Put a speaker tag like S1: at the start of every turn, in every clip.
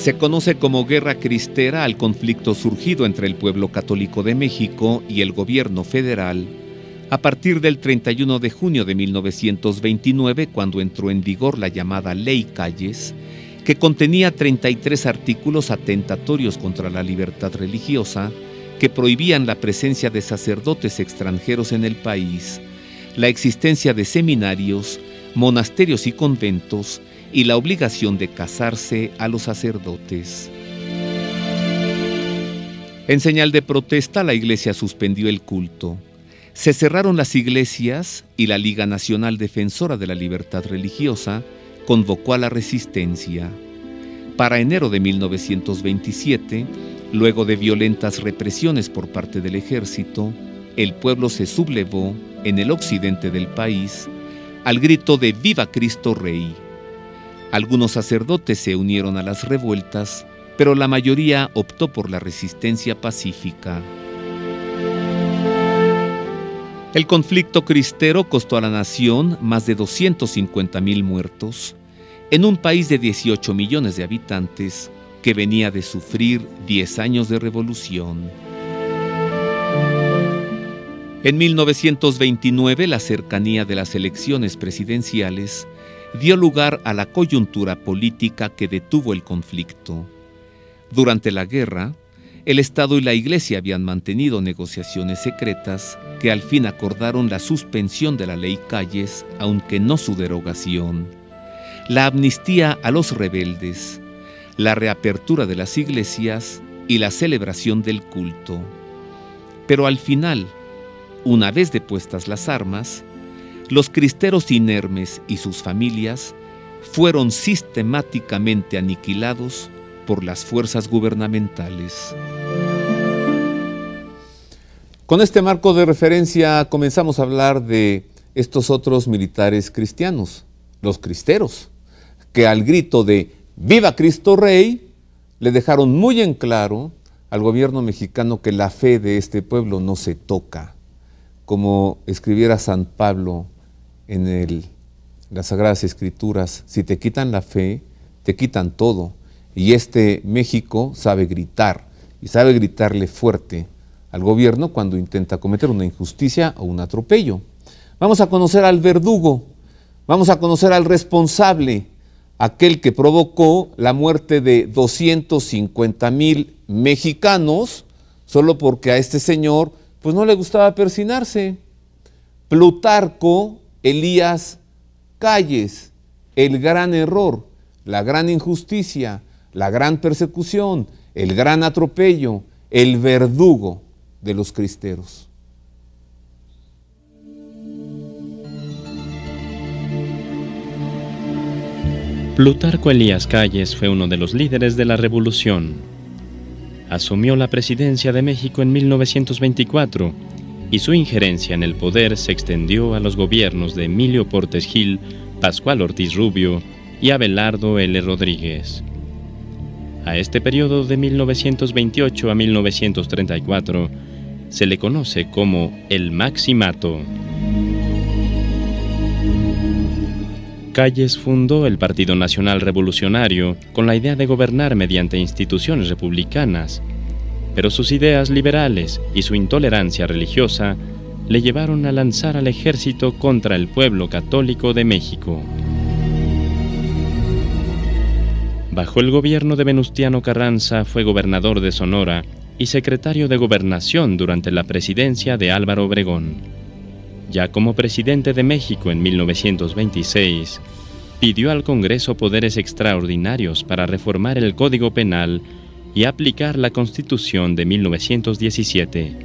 S1: Se conoce como Guerra Cristera al conflicto surgido entre el pueblo católico de México y el gobierno federal a partir del 31 de junio de 1929, cuando entró en vigor la llamada Ley Calles, que contenía 33 artículos atentatorios contra la libertad religiosa que prohibían la presencia de sacerdotes extranjeros en el país, la existencia de seminarios, monasterios y conventos, y la obligación de casarse a los sacerdotes. En señal de protesta, la Iglesia suspendió el culto. Se cerraron las iglesias y la Liga Nacional Defensora de la Libertad Religiosa convocó a la resistencia. Para enero de 1927, luego de violentas represiones por parte del ejército, el pueblo se sublevó en el occidente del país al grito de ¡Viva Cristo Rey! Algunos sacerdotes se unieron a las revueltas, pero la mayoría optó por la resistencia pacífica. El conflicto cristero costó a la nación más de 250,000 muertos en un país de 18 millones de habitantes que venía de sufrir 10 años de revolución. En 1929, la cercanía de las elecciones presidenciales dio lugar a la coyuntura política que detuvo el conflicto. Durante la guerra, el Estado y la Iglesia habían mantenido negociaciones secretas que al fin acordaron la suspensión de la Ley Calles, aunque no su derogación, la amnistía a los rebeldes, la reapertura de las iglesias y la celebración del culto. Pero al final, una vez depuestas las armas, los cristeros inermes y sus familias fueron sistemáticamente aniquilados por las fuerzas gubernamentales. Con este marco de referencia comenzamos a hablar de estos otros militares cristianos, los cristeros, que al grito de ¡Viva Cristo Rey! Le dejaron muy en claro al gobierno mexicano que la fe de este pueblo no se toca. Como escribiera San Pablo en las Sagradas Escrituras, si te quitan la fe, te quitan todo. Y este México sabe gritar, y sabe gritarle fuerte al gobierno cuando intenta cometer una injusticia o un atropello. Vamos a conocer al verdugo, vamos a conocer al responsable, aquel que provocó la muerte de 250,000 mexicanos, solo porque a este señor pues no le gustaba persinarse. Plutarco Elías Calles, el gran error, la gran injusticia, la gran persecución, el gran atropello, el verdugo de los cristeros.
S2: Plutarco Elías Calles fue uno de los líderes de la Revolución. Asumió la presidencia de México en 1924 y su injerencia en el poder se extendió a los gobiernos de Emilio Portes Gil, Pascual Ortiz Rubio y Abelardo L. Rodríguez. A este periodo de 1928 a 1934 se le conoce como el Maximato. Calles fundó el Partido Nacional Revolucionario con la idea de gobernar mediante instituciones republicanas, pero sus ideas liberales y su intolerancia religiosa le llevaron a lanzar al ejército contra el pueblo católico de México. Bajo el gobierno de Venustiano Carranza fue gobernador de Sonora y secretario de Gobernación durante la presidencia de Álvaro Obregón. Ya como presidente de México en 1926, pidió al Congreso poderes extraordinarios para reformar el Código Penal y aplicar la Constitución de 1917.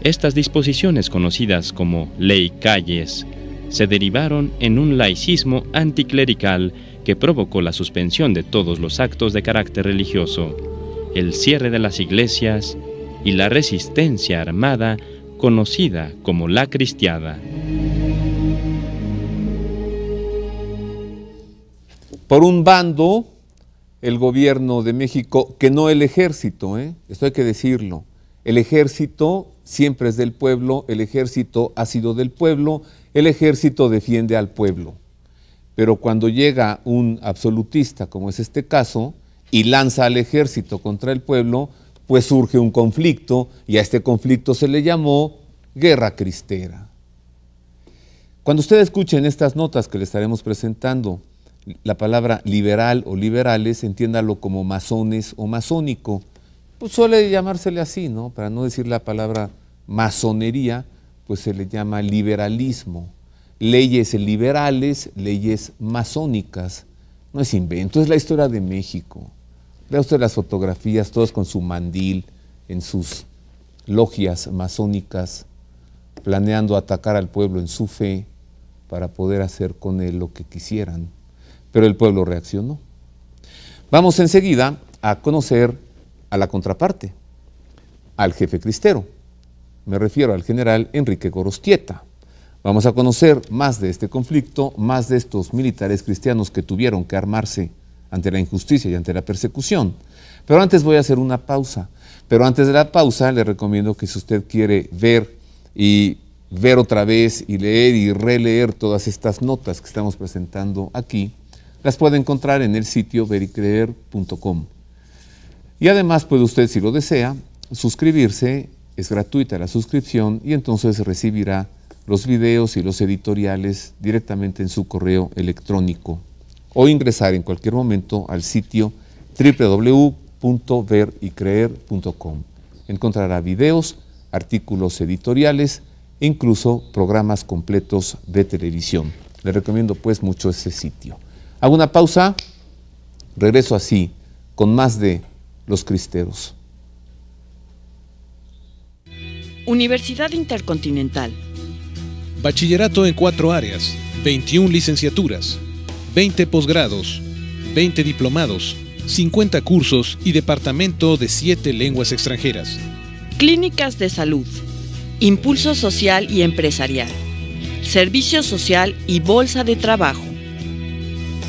S2: Estas disposiciones, conocidas como Ley Calles, se derivaron en un laicismo anticlerical que provocó la suspensión de todos los actos de carácter religioso, el cierre de las iglesias y la resistencia armada conocida como la Cristiada.
S1: Por un bando, el gobierno de México, que no el ejército, esto hay que decirlo, el ejército siempre es del pueblo, el ejército ha sido del pueblo, el ejército defiende al pueblo. Pero cuando llega un absolutista, como es este caso, y lanza al ejército contra el pueblo, pues surge un conflicto y a este conflicto se le llamó Guerra Cristera. Cuando ustedes escuchen estas notas que le estaremos presentando, la palabra liberal o liberales, entiéndalo como masones o masónico, pues suele llamársele así, ¿no? Para no decir la palabra masonería, pues se le llama liberalismo. Leyes liberales, leyes masónicas. No es invento, es la historia de México. Vea usted las fotografías, todos con su mandil, en sus logias masónicas, planeando atacar al pueblo en su fe para poder hacer con él lo que quisieran. Pero el pueblo reaccionó. Vamos enseguida a conocer a la contraparte, al jefe cristero. Me refiero al general Enrique Gorostieta. Vamos a conocer más de este conflicto, más de estos militares cristianos que tuvieron que armarse ante la injusticia y ante la persecución. Pero antes voy a hacer una pausa. Pero antes de la pausa le recomiendo que si usted quiere ver otra vez y leer y releer todas estas notas que estamos presentando aquí, las puede encontrar en el sitio vericreer.com. Y además puede usted, si lo desea, suscribirse, es gratuita la suscripción y entonces recibirá los videos y los editoriales directamente en su correo electrónico o ingresar en cualquier momento al sitio www.vericreer.com. Encontrará videos, artículos editoriales e incluso programas completos de televisión. Le recomiendo pues mucho ese sitio. Hago una pausa, regreso así con más de Los Cristeros.
S3: Universidad Intercontinental.
S4: Bachillerato en 4 áreas, 21 licenciaturas, 20 posgrados, 20 diplomados, 50 cursos y departamento de 7 lenguas extranjeras.
S3: Clínicas de salud, impulso social y empresarial, servicio social y bolsa de trabajo.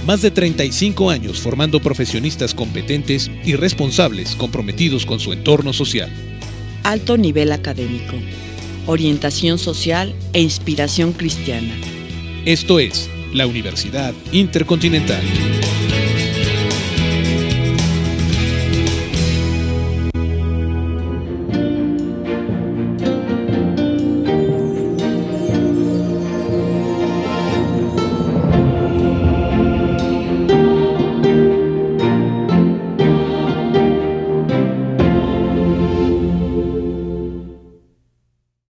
S4: Más de 35 años formando profesionistas competentes y responsables comprometidos con su entorno social.
S3: Alto nivel académico, orientación social e inspiración cristiana.
S4: Esto es la Universidad Intercontinental.